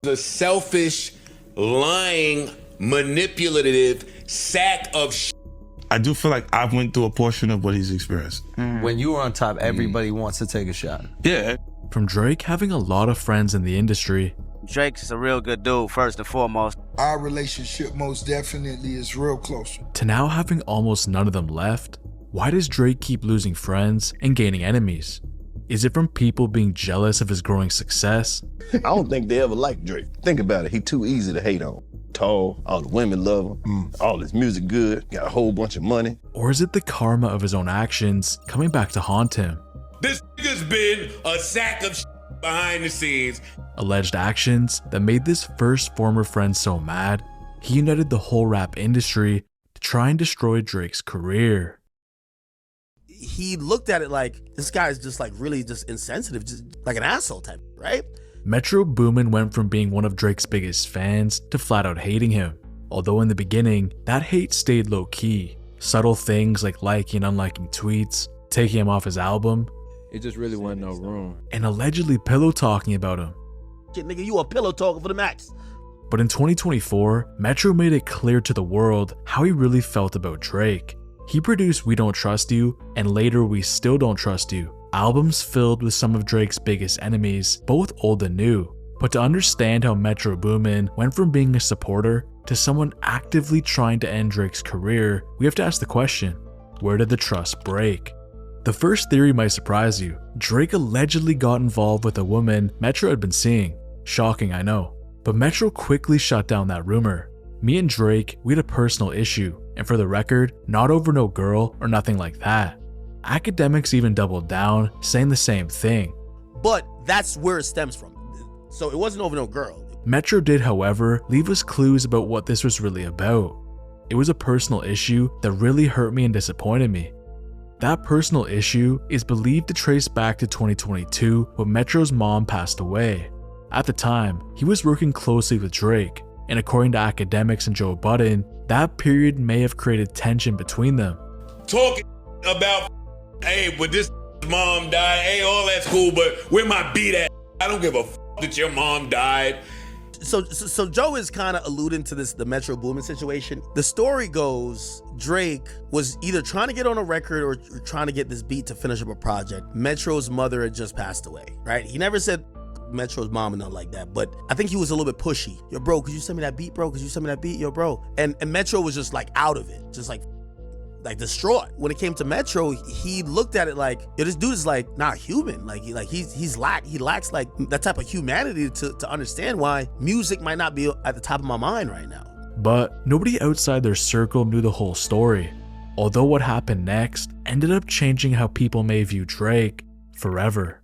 a selfish, lying, manipulative sack of shit. I do feel like I went through a portion of what he's experienced. When you were on top, everybody wants to take a shot. Yeah. From Drake having a lot of friends in the industry, Drake's a real good dude, first and foremost. Our relationship most definitely is real close. to now having almost none of them left, why does Drake keep losing friends and gaining enemies? Is it from people being jealous of his growing success? I don't think they ever liked Drake. Think about it, he too easy to hate on. Tall, all the women love him, all his music good, got a whole bunch of money. Or is it the karma of his own actions coming back to haunt him? This nigga's been a sack of shit behind the scenes. Alleged actions that made this first former friend so mad, he united the whole rap industry to try and destroy Drake's career. He looked at it like, this guy's just like really just insensitive, just like an asshole type, right? Metro Boomin went from being one of Drake's biggest fans to flat out hating him. Although in the beginning, that hate stayed low key. Subtle things like liking and unliking tweets, taking him off his album, It just really wasn't no room. and allegedly pillow talking about him. Shit, nigga, you a pillow talker for the max. But in 2024, Metro made it clear to the world how he really felt about Drake. He produced We Don't Trust You and later We Still Don't Trust You, albums filled with some of Drake's biggest enemies, both old and new. But to understand how Metro Boomin went from being a supporter to someone actively trying to end Drake's career, we have to ask the question, where did the trust break? The first theory might surprise you. Drake allegedly got involved with a woman Metro had been seeing. Shocking, I know. But Metro quickly shut down that rumor. Me and Drake, we had a personal issue, and for the record, not over no girl or nothing like that. Academics even doubled down, saying the same thing. But that's where it stems from. So it wasn't over no girl. Metro did, however, leave us clues about what this was really about. It was a personal issue that really hurt me and disappointed me. That personal issue is believed to trace back to 2022 when Metro's mom passed away. At the time, he was working closely with Drake, and according to academics and Joe Budden, that period may have created tension between them. Talking about, hey, but this mom died, hey, all that's cool, but where my beat at? I don't give a that your mom died. So Joe is kind of alluding to this, the Metro Boomin situation. The story goes, Drake was either trying to get on a record or trying to get this beat to finish up a project. Metro's mother had just passed away, right? He never said Metro's mom and nothing like that, but I think he was a little bit pushy. Yo, bro, could you send me that beat, bro? Could you send me that beat? Yo, bro. And Metro was just like out of it, just like distraught. When it came to Metro, he looked at it like, yo, this dude is like not human. He lacks like that type of humanity to understand why music might not be at the top of my mind right now. But nobody outside their circle knew the whole story. Although what happened next ended up changing how people may view Drake forever.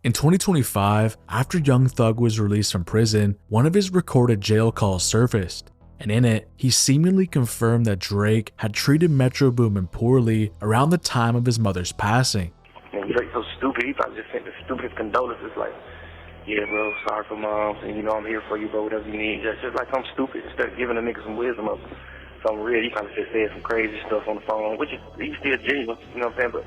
In 2025, after Young Thug was released from prison, one of his recorded jail calls surfaced. And in it, he seemingly confirmed that Drake had treated Metro Boomin poorly around the time of his mother's passing. And Drake's so stupid, he probably just sent the stupidest condolences like, yeah, bro, sorry for mom, and you know I'm here for you, bro, whatever you need. Just like I'm stupid. Instead of giving a nigga some wisdom of something real, he probably just said some crazy stuff on the phone, which is, he's still genuine, you know what I'm saying? But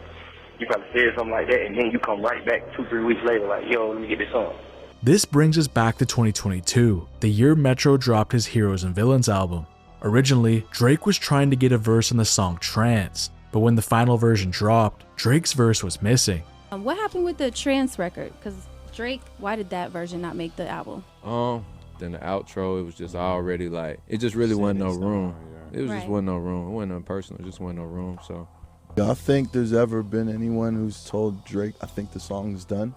you probably said something like that, and then you come right back 2-3 weeks later like, yo, let me get this on. This brings us back to 2022, the year Metro dropped his Heroes and Villains album. Originally, Drake was trying to get a verse on the song Trance, but when the final version dropped, Drake's verse was missing. What happened with the Trance record? Because Drake, why did that version not make the album? Then the outro, it was just already like, it just really wasn't no room. It was just wasn't no room. It wasn't nothing personal, it just wasn't no room, so. I think there's ever been anyone who's told Drake, I think the song is done.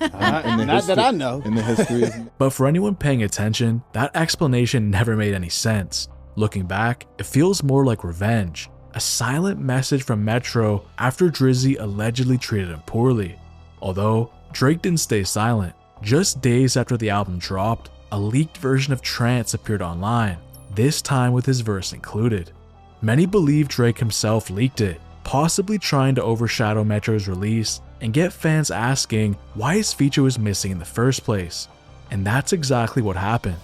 Not that I know. In the history. But for anyone paying attention, that explanation never made any sense. Looking back, it feels more like revenge. A silent message from Metro after Drizzy allegedly treated him poorly. Although, Drake didn't stay silent. Just days after the album dropped, a leaked version of Trance appeared online, this time with his verse included. Many believe Drake himself leaked it, possibly trying to overshadow Metro's release and get fans asking why his feature was missing in the first place. And that's exactly what happened.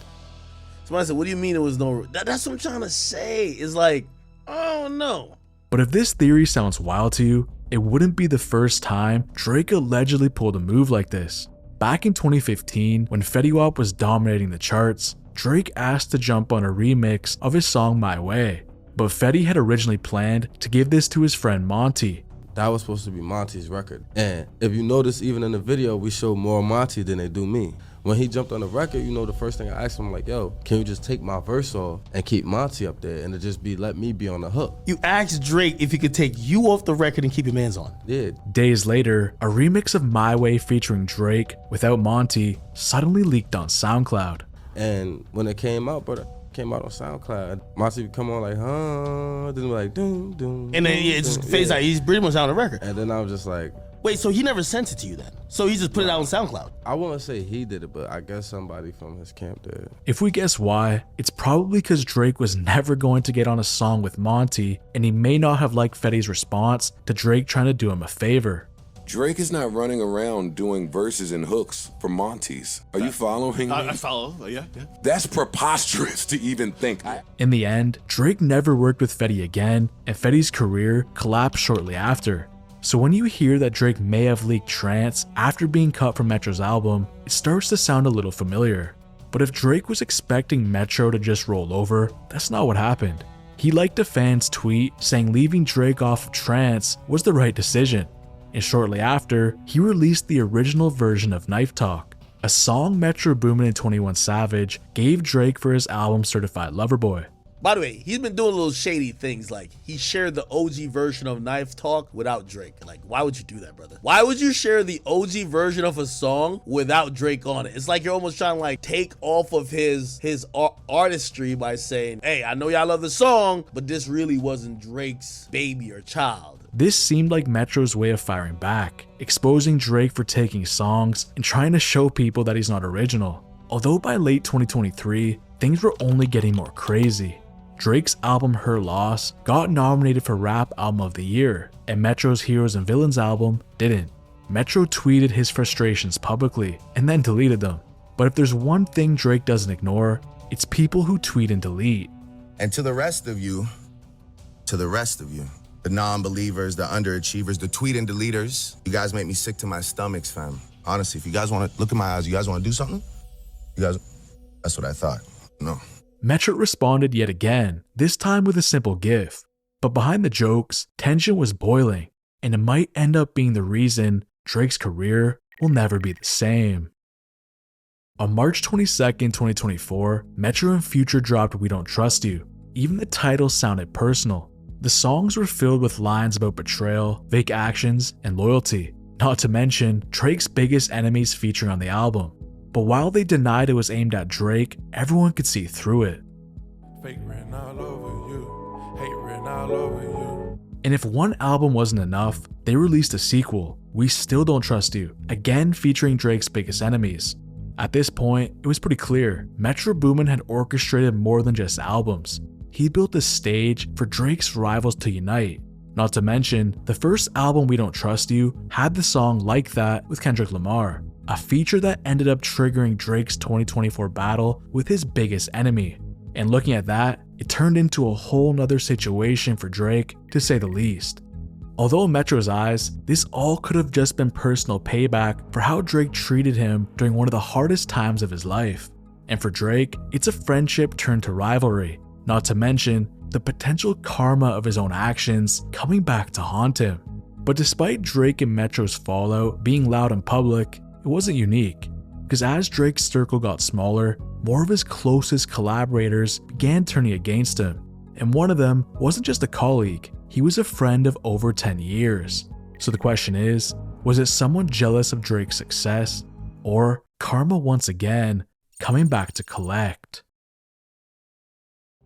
Somebody said, what do you mean it was no... That's what I'm trying to say. It's like, oh no. But if this theory sounds wild to you, it wouldn't be the first time Drake allegedly pulled a move like this. Back in 2015, when Fetty Wap was dominating the charts, Drake asked to jump on a remix of his song My Way, but Fetty had originally planned to give this to his friend Monty. That was supposed to be Monty's record. And if you notice, even in the video, we show more Monty than they do me. When he jumped on the record, you know, the first thing I asked him, like, yo, can you just take my verse off and keep Monty up there and it just be, let me be on the hook? You asked Drake if he could take you off the record and keep your mans on. Yeah. Days later, a remix of My Way featuring Drake without Monty suddenly leaked on SoundCloud. And when it came out, brother, came out on SoundCloud, Monty would come on like, huh, then like, doom, doom. And then it just fades out. He's pretty much on the record. And then I was just like, wait, so he never sent it to you then? So he just put it out on SoundCloud? I wouldn't say he did it, but I guess somebody from his camp did. If we guess why, it's probably because Drake was never going to get on a song with Monty, and he may not have liked Fetty's response to Drake trying to do him a favor. Drake is not running around doing verses and hooks for Monty's. Are you following me? I follow, yeah. That's preposterous to even think. In the end, Drake never worked with Fetty again, and Fetty's career collapsed shortly after. So when you hear that Drake may have leaked Trance after being cut from Metro's album, it starts to sound a little familiar. But if Drake was expecting Metro to just roll over, that's not what happened. He liked a fan's tweet saying leaving Drake off of Trance was the right decision. And shortly after, he released the original version of Knife Talk, a song Metro Boomin and 21 Savage gave Drake for his album Certified Lover Boy. By the way, he's been doing little shady things, like he shared the OG version of Knife Talk without Drake. Like, why would you do that, brother? Why would you share the OG version of a song without Drake on it? It's like you're almost trying to like take off of his artistry by saying, hey, I know y'all love the song, but this really wasn't Drake's baby or child. This seemed like Metro's way of firing back, exposing Drake for taking songs and trying to show people that he's not original. Although by late 2023, things were only getting more crazy. Drake's album Her Loss got nominated for Rap Album of the Year, and Metro's Heroes and Villains album didn't. Metro tweeted his frustrations publicly and then deleted them. But if there's one thing Drake doesn't ignore, it's people who tweet and delete. And to the rest of you, the non-believers, the underachievers, the tweet and deleters, you guys make me sick to my stomachs, fam. Honestly, if you guys want to look in my eyes, you guys want to do something? That's what I thought. No. Metro responded yet again, this time with a simple gif. But behind the jokes, tension was boiling, and it might end up being the reason Drake's career will never be the same. On March 22nd, 2024, Metro and Future dropped We Don't Trust You. Even the title sounded personal. The songs were filled with lines about betrayal, fake actions, and loyalty, not to mention Drake's biggest enemies featuring on the album. But while they denied it was aimed at Drake, everyone could see through it. Fake written all over you, hate written all over you. And if one album wasn't enough, they released a sequel, We Still Don't Trust You, again featuring Drake's biggest enemies. At this point, it was pretty clear, Metro Boomin had orchestrated more than just albums. He built the stage for Drake's rivals to unite. Not to mention, the first album We Don't Trust You had the song Like That with Kendrick Lamar, a feature that ended up triggering Drake's 2024 battle with his biggest enemy. And looking at that, it turned into a whole nother situation for Drake, to say the least. Although in Metro's eyes, this all could have just been personal payback for how Drake treated him during one of the hardest times of his life. And for Drake, it's a friendship turned to rivalry, not to mention the potential karma of his own actions coming back to haunt him. But despite Drake and Metro's fallout being loud in public, it wasn't unique, because as Drake's circle got smaller, more of his closest collaborators began turning against him. And one of them wasn't just a colleague, he was a friend of over 10 years. So the question is, was it someone jealous of Drake's success, or karma once again coming back to collect?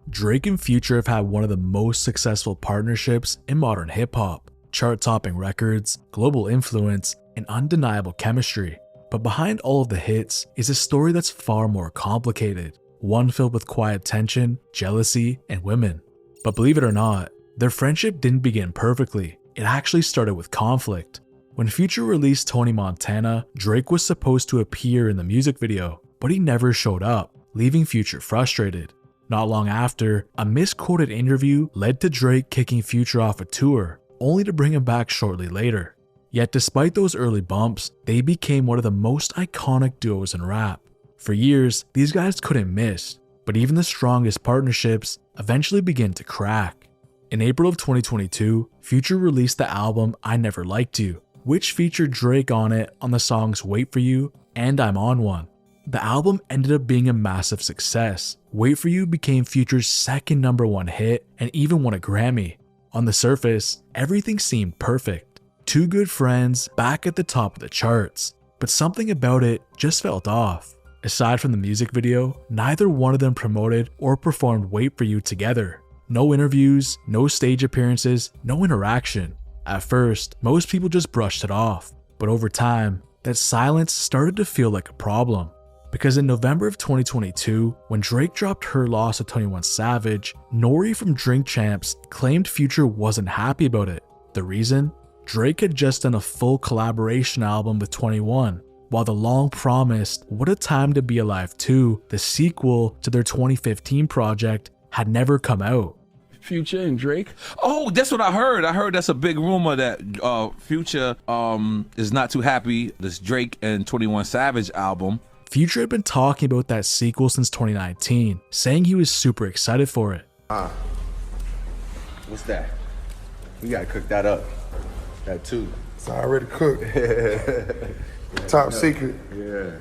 Drake and Future have had one of the most successful partnerships in modern hip-hop, chart-topping records, global influence, and undeniable chemistry. But behind all of the hits is a story that's far more complicated, one filled with quiet tension, jealousy, and women. But believe it or not, their friendship didn't begin perfectly. It actually started with conflict. When Future released Tony Montana, Drake was supposed to appear in the music video, but he never showed up, leaving Future frustrated. Not long after, a misquoted interview led to Drake kicking Future off a tour, only to bring him back shortly later. Yet despite those early bumps, they became one of the most iconic duos in rap. For years, these guys couldn't miss, but even the strongest partnerships eventually began to crack. In April of 2022, Future released the album I Never Liked You, which featured Drake on it on the songs Wait For You and I'm On One. The album ended up being a massive success. Wait For You became Future's second #1 hit and even won a Grammy. On the surface, everything seemed perfect. Two good friends back at the top of the charts, but something about it just felt off. Aside from the music video, neither one of them promoted or performed Wait For You together. No interviews, no stage appearances, no interaction. At first, most people just brushed it off, but over time, that silence started to feel like a problem. Because in November of 2022, when Drake dropped Her Loss to 21 Savage, Nori from Drink Champs claimed Future wasn't happy about it. The reason? Drake had just done a full collaboration album with 21, while the long-promised What a Time to Be Alive 2, the sequel to their 2015 project, had never come out. Future and Drake? Oh, that's what I heard. I heard that's a big rumor that Future is not too happy this Drake and 21 Savage album. Future had been talking about that sequel since 2019, saying he was super excited for it. What's that? We gotta cook that up. That too. It's already cooked. Top secret. Yeah.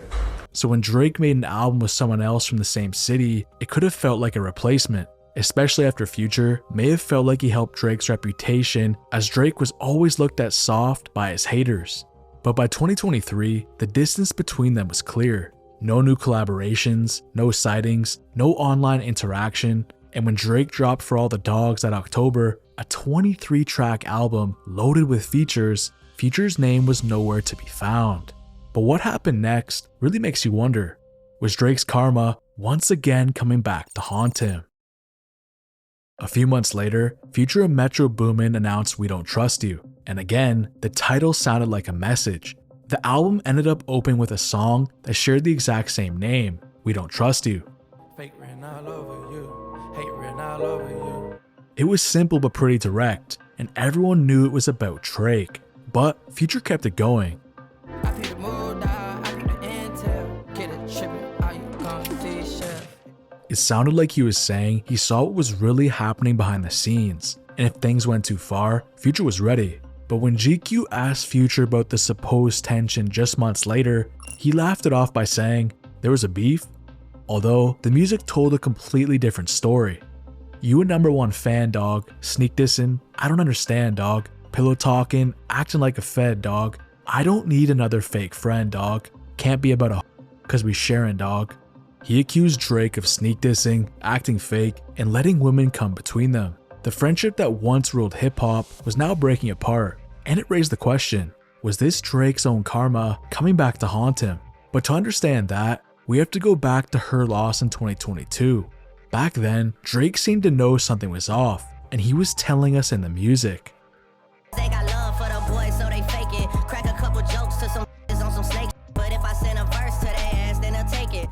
So when Drake made an album with someone else from the same city, it could have felt like a replacement, especially after Future may have felt like he helped Drake's reputation, as Drake was always looked at soft by his haters. But by 2023, the distance between them was clear. No new collaborations, no sightings, no online interaction, and when Drake dropped For All the Dogs that October, a 23-track album loaded with features, Future's name was nowhere to be found. But what happened next really makes you wonder. Was Drake's karma once again coming back to haunt him? A few months later, Future and Metro Boomin announced We Don't Trust You, and again, the title sounded like a message. The album ended up opening with a song that shared the exact same name, We Don't Trust You. Fake written all over you, hate written all over you. It was simple but pretty direct, and everyone knew it was about Drake. But Future kept it going. It sounded like he was saying he saw what was really happening behind the scenes, and if things went too far, Future was ready. But when GQ asked Future about the supposed tension just months later, he laughed it off by saying there was a beef. Although the music told a completely different story. You a #1 fan, dog, sneak dissing, I don't understand, dog, pillow talking, acting like a fed, dog, I don't need another fake friend, dog, can't be about a cause we sharing, dog. He accused Drake of sneak dissing, acting fake, and letting women come between them. The friendship that once ruled hip-hop was now breaking apart, and it raised the question, was this Drake's own karma coming back to haunt him? But to understand that, we have to go back to Her Loss in 2022. Back then, Drake seemed to know something was off, and he was telling us in the music. They got love for the boys, so they fake it. Crack a couple jokes to some on some snake, but if I send a verse to their ass, then they'll take it.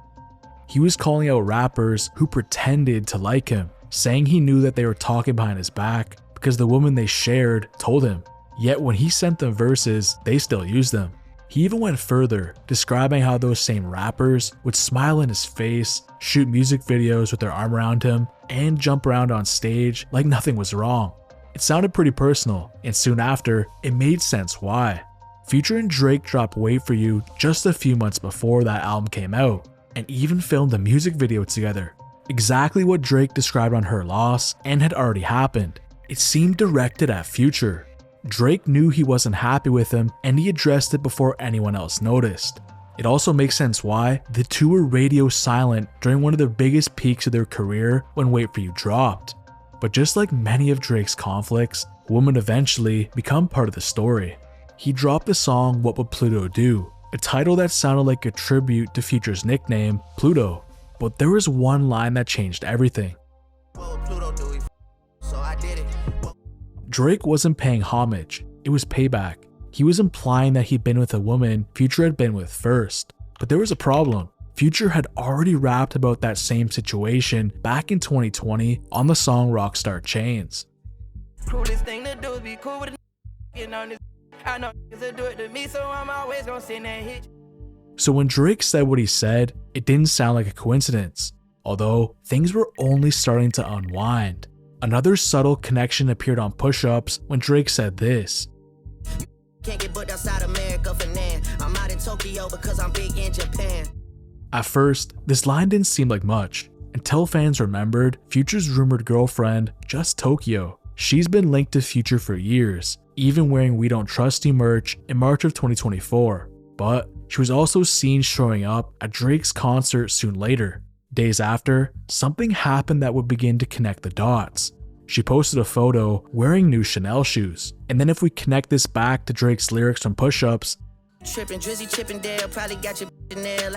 He was calling out rappers who pretended to like him, saying he knew that they were talking behind his back because the woman they shared told him. Yet when he sent them verses, they still used them. He even went further, describing how those same rappers would smile in his face, shoot music videos with their arm around him, and jump around on stage like nothing was wrong. It sounded pretty personal, and soon after, it made sense why. Future and Drake dropped Wait For You just a few months before that album came out, and even filmed a music video together. Exactly what Drake described on Her Loss and had already happened. It seemed directed at Future. Drake knew he wasn't happy with him, and he addressed it before anyone else noticed. It also makes sense why the two were radio silent during one of the biggest peaks of their career when Wait For You dropped. But just like many of Drake's conflicts, women eventually become part of the story. He dropped the song What Would Pluto Do?, a title that sounded like a tribute to Future's nickname, Pluto. But there was one line that changed everything. Drake wasn't paying homage, it was payback. He was implying that he'd been with a woman Future had been with first. But there was a problem. Future had already rapped about that same situation back in 2020 on the song Rockstar Chains. I know to do it to me, so I'm always gonna send that hit. So when Drake said what he said, it didn't sound like a coincidence, although things were only starting to unwind. Another subtle connection appeared on push-ups when Drake said this. Can't get booked outside America for Nan. I'm out in Tokyo because I'm big in Japan. At first, this line didn't seem like much, until fans remembered Future's rumored girlfriend, Just Tokyo. She's been linked to Future for years, even wearing We Don't Trust You merch in March of 2024. But she was also seen showing up at Drake's concert soon later. Days after, something happened that would begin to connect the dots. She posted a photo wearing new Chanel shoes. And then if we connect this back to Drake's lyrics from Push-Ups, Trippin', Drizzy, Chippendale, probably got your nail.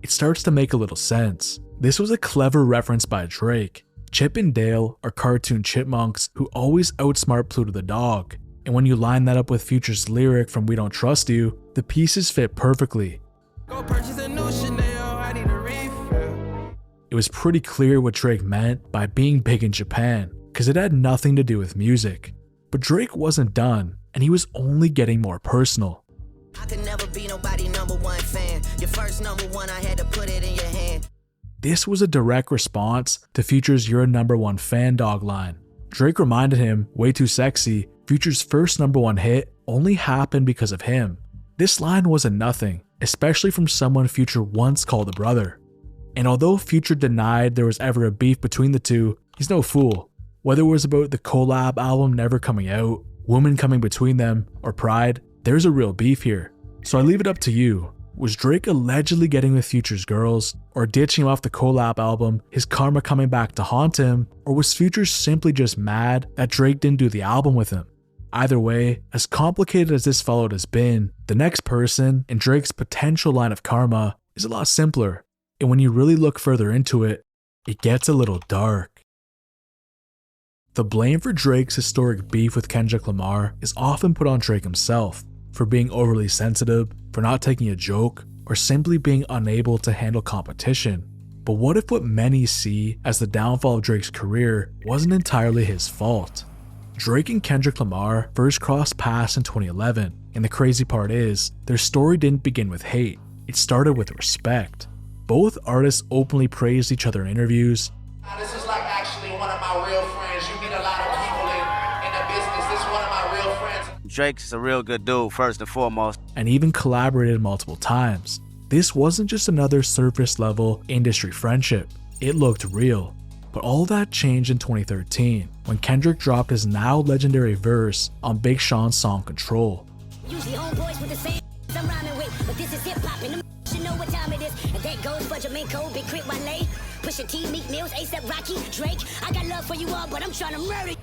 it starts to make a little sense. This was a clever reference by Drake. Chip and Dale are cartoon chipmunks who always outsmart Pluto the dog. And when you line that up with Future's lyric from We Don't Trust You, the pieces fit perfectly. Go purchase a new Chanel, I need a refill. It was pretty clear what Drake meant by being big in Japan, because it had nothing to do with music. But Drake wasn't done, and he was only getting more personal. I could never be nobody #1 fan. Your first #1, I had to put it in your hand. This was a direct response to Future's You're a #1 fan dog line. Drake reminded him, Way Too Sexy, Future's first #1 hit only happened because of him. This line wasn't nothing, especially from someone Future once called a brother. And although Future denied there was ever a beef between the two, he's no fool. Whether it was about the collab album never coming out, women coming between them, or pride, there's a real beef here. So I leave it up to you. Was Drake allegedly getting with Future's girls, or ditching him off the collab album, his karma coming back to haunt him, or was Future simply just mad that Drake didn't do the album with him? Either way, as complicated as this fallout has been, the next person in Drake's potential line of karma is a lot simpler, and when you really look further into it, it gets a little dark. The blame for Drake's historic beef with Kendrick Lamar is often put on Drake himself, for being overly sensitive, for not taking a joke, or simply being unable to handle competition. But what if what many see as the downfall of Drake's career wasn't entirely his fault? Drake and Kendrick Lamar first crossed paths in 2011, and the crazy part is, their story didn't begin with hate, it started with respect. Both artists openly praised each other in interviews. This is like actually one of my real friends. You meet a lot of people in the business. This is one of my real friends. Drake's a real good dude, first and foremost. And even collaborated multiple times. This wasn't just another surface level industry friendship, it looked real. But all that changed in 2013, when Kendrick dropped his now legendary verse on Big Sean's song Control. Usually homeboys with the same I'm rhyming with, but this is hip hop and the should know what time it is. And that goes for Jamaica, Big Crit Wale, Pusha T, Meek Mills, A$AP Rocky, Drake. I got love for you all, but I'm trying to murder.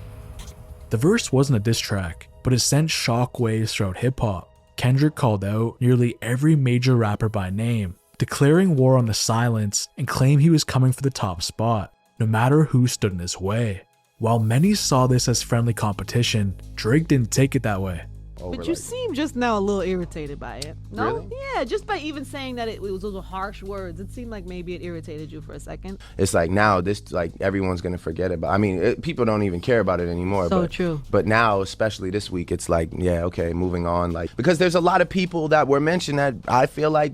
The verse wasn't a diss track, but it sent shockwaves throughout hip-hop. Kendrick called out nearly every major rapper by name, declaring war on the silence and claimed he was coming for the top spot, no matter who stood in his way. While many saw this as friendly competition, Drake didn't take it that way. But you seem just now a little irritated by it. No? Really? Yeah, just by even saying that it was those harsh words. It seemed like maybe it irritated you for a second. It's like now this, like everyone's gonna forget about. I mean, people don't even care about it anymore. So but, true. But now, especially this week, it's like, yeah, okay, moving on. Like because there's a lot of people that were mentioned that I feel like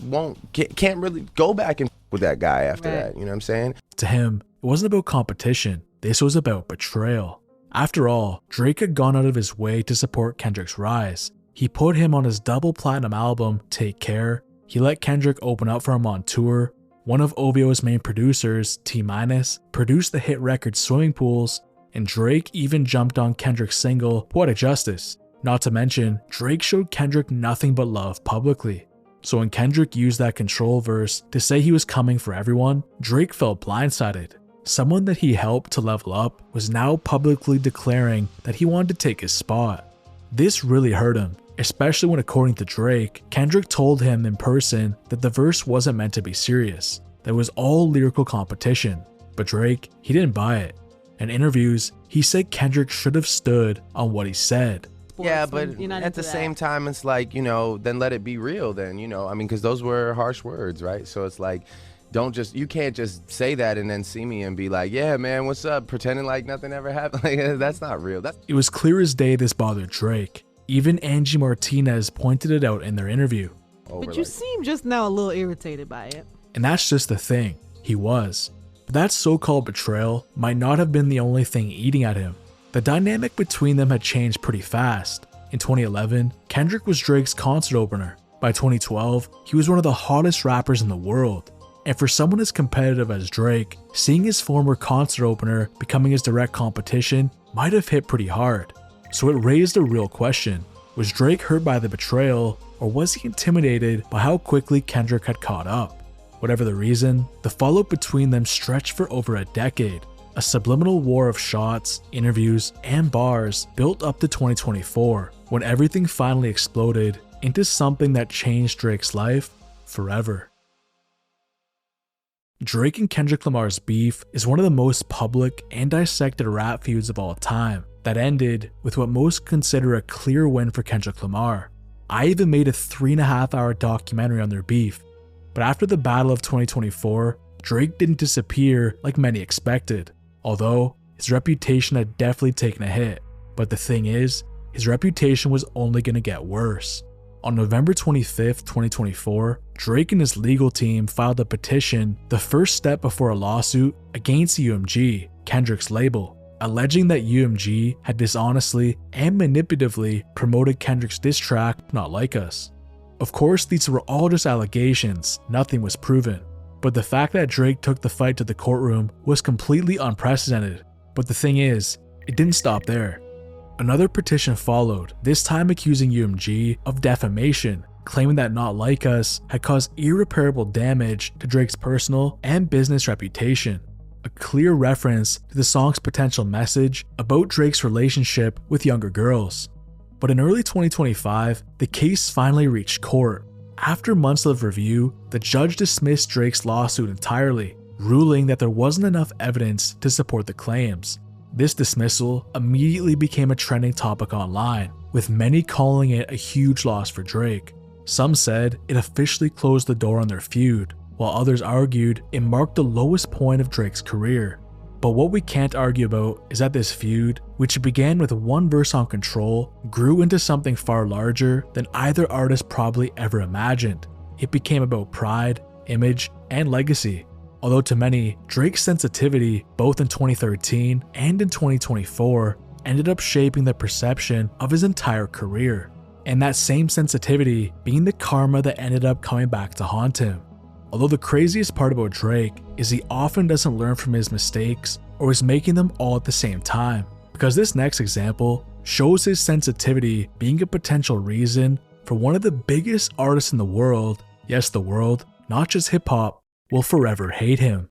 can't really go back and with that guy after that. You know what I'm saying? To him, it wasn't about competition. This was about betrayal. After all, Drake had gone out of his way to support Kendrick's rise. He put him on his double platinum album, Take Care. He let Kendrick open up for him on tour. One of OVO's main producers, T-, produced the hit record Swimming Pools, and Drake even jumped on Kendrick's single, Poetic Justice. Not to mention, Drake showed Kendrick nothing but love publicly. So when Kendrick used that Control verse to say he was coming for everyone, Drake felt blindsided. Someone that he helped to level up was now publicly declaring that he wanted to take his spot. This really hurt him, especially when, according to Drake, Kendrick told him in person that the verse wasn't meant to be serious, that it was all lyrical competition. But Drake, he didn't buy it. In interviews, he said Kendrick should have stood on what he said. Yeah, but at the same time, it's like, you know, then let it be real then, you know, I mean, because those were harsh words, right? So it's like, you can't just say that and then see me and be like, yeah, man, what's up? Pretending like nothing ever happened. Like, that's not real. It was clear as day this bothered Drake. Even Angie Martinez pointed it out in their interview. But you seem just now a little irritated by it. And that's just the thing, he was. But that so-called betrayal might not have been the only thing eating at him. The dynamic between them had changed pretty fast. In 2011, Kendrick was Drake's concert opener. By 2012, he was one of the hottest rappers in the world. And for someone as competitive as Drake, seeing his former concert opener becoming his direct competition might have hit pretty hard. So it raised a real question. Was Drake hurt by the betrayal, or was he intimidated by how quickly Kendrick had caught up? Whatever the reason, the fallout between them stretched for over a decade. A subliminal war of shots, interviews, and bars built up to 2024, when everything finally exploded into something that changed Drake's life forever. Drake and Kendrick Lamar's beef is one of the most public and dissected rap feuds of all time that ended with what most consider a clear win for Kendrick Lamar. I even made a 3.5-hour documentary on their beef, but after the battle of 2024, Drake didn't disappear like many expected, although his reputation had definitely taken a hit. But the thing is, his reputation was only going to get worse. On November 25th, 2024, Drake and his legal team filed a petition, the first step before a lawsuit, against UMG, Kendrick's label, alleging that UMG had dishonestly and manipulatively promoted Kendrick's diss track, Not Like Us. Of course, these were all just allegations, nothing was proven. But the fact that Drake took the fight to the courtroom was completely unprecedented. But the thing is, it didn't stop there. Another petition followed, this time accusing UMG of defamation, claiming that Not Like Us had caused irreparable damage to Drake's personal and business reputation. A clear reference to the song's potential message about Drake's relationship with younger girls. But in early 2025, the case finally reached court. After months of review, the judge dismissed Drake's lawsuit entirely, ruling that there wasn't enough evidence to support the claims. This dismissal immediately became a trending topic online, with many calling it a huge loss for Drake. Some said it officially closed the door on their feud, while others argued it marked the lowest point of Drake's career. But what we can't argue about is that this feud, which began with one verse on Control, grew into something far larger than either artist probably ever imagined. It became about pride, image, and legacy. Although to many, Drake's sensitivity, both in 2013 and in 2024, ended up shaping the perception of his entire career. And that same sensitivity being the karma that ended up coming back to haunt him. Although the craziest part about Drake is he often doesn't learn from his mistakes or is making them all at the same time. Because this next example shows his sensitivity being a potential reason for one of the biggest artists in the world, yes the world, not just hip hop, will forever hate him.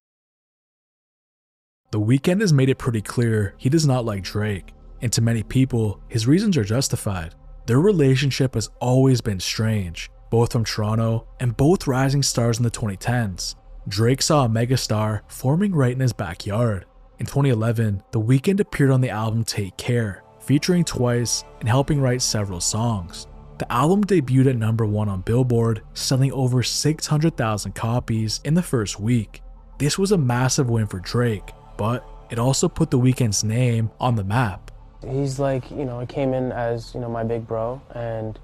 The Weeknd has made it pretty clear he does not like Drake, and to many people, his reasons are justified. Their relationship has always been strange, both from Toronto and both rising stars in the 2010s. Drake saw a megastar forming right in his backyard. In 2011, The Weeknd appeared on the album Take Care, featuring Twice and helping write several songs. The album debuted at #1 on Billboard, selling over 600,000 copies in the first week. This was a massive win for Drake, but it also put The Weeknd's name on the map. He's like, he came in as, my big bro and,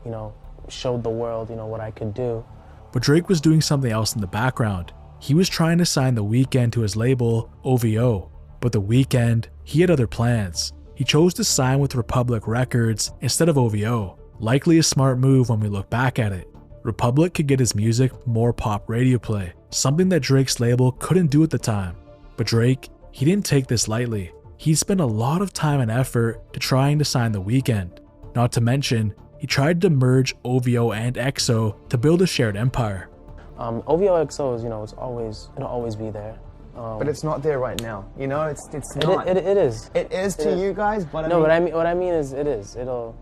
showed the world, what I could do. But Drake was doing something else in the background. He was trying to sign The Weeknd to his label, OVO. But The Weeknd, he had other plans. He chose to sign with Republic Records instead of OVO. Likely a smart move when we look back at it. Republic could get his music more pop radio play, something that Drake's label couldn't do at the time. But Drake, he didn't take this lightly. He spent a lot of time and effort to trying to sign The Weeknd. Not to mention, he tried to merge OVO and EXO to build a shared empire. OVO EXO is, it'll always be there. But it's not there right now. It's not. It is. It is to you guys, but what I mean is it is. It will.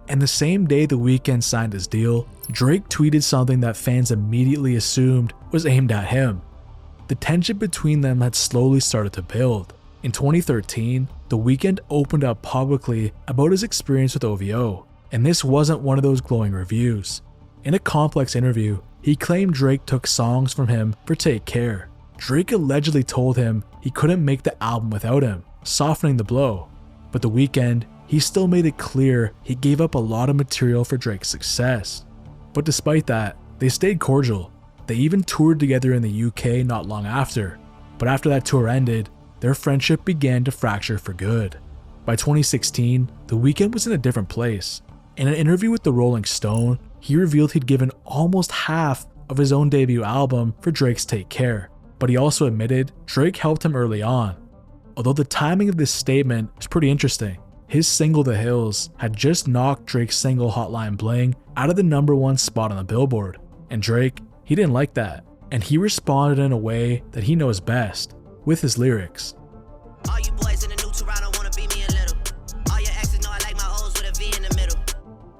And the same day The Weeknd signed his deal, Drake tweeted something that fans immediately assumed was aimed at him. The tension between them had slowly started to build. In 2013, The Weeknd opened up publicly about his experience with OVO, and this wasn't one of those glowing reviews. In a Complex interview, he claimed Drake took songs from him for Take Care. Drake allegedly told him he couldn't make the album without him, softening the blow. But The Weeknd, he still made it clear he gave up a lot of material for Drake's success. But despite that, they stayed cordial. They even toured together in the UK not long after. But after that tour ended, their friendship began to fracture for good. By 2016, The Weeknd was in a different place. In an interview with the Rolling Stone, he revealed he'd given almost half of his own debut album for Drake's Take Care. But he also admitted Drake helped him early on. Although the timing of this statement is pretty interesting. His single The Hills had just knocked Drake's single Hotline Bling out of the #1 spot on the Billboard. And Drake, he didn't like that. And he responded in a way that he knows best, with his lyrics. All you boys in the new Toronto wanna beat me a little. All your exes know I like my O's with a V in the middle.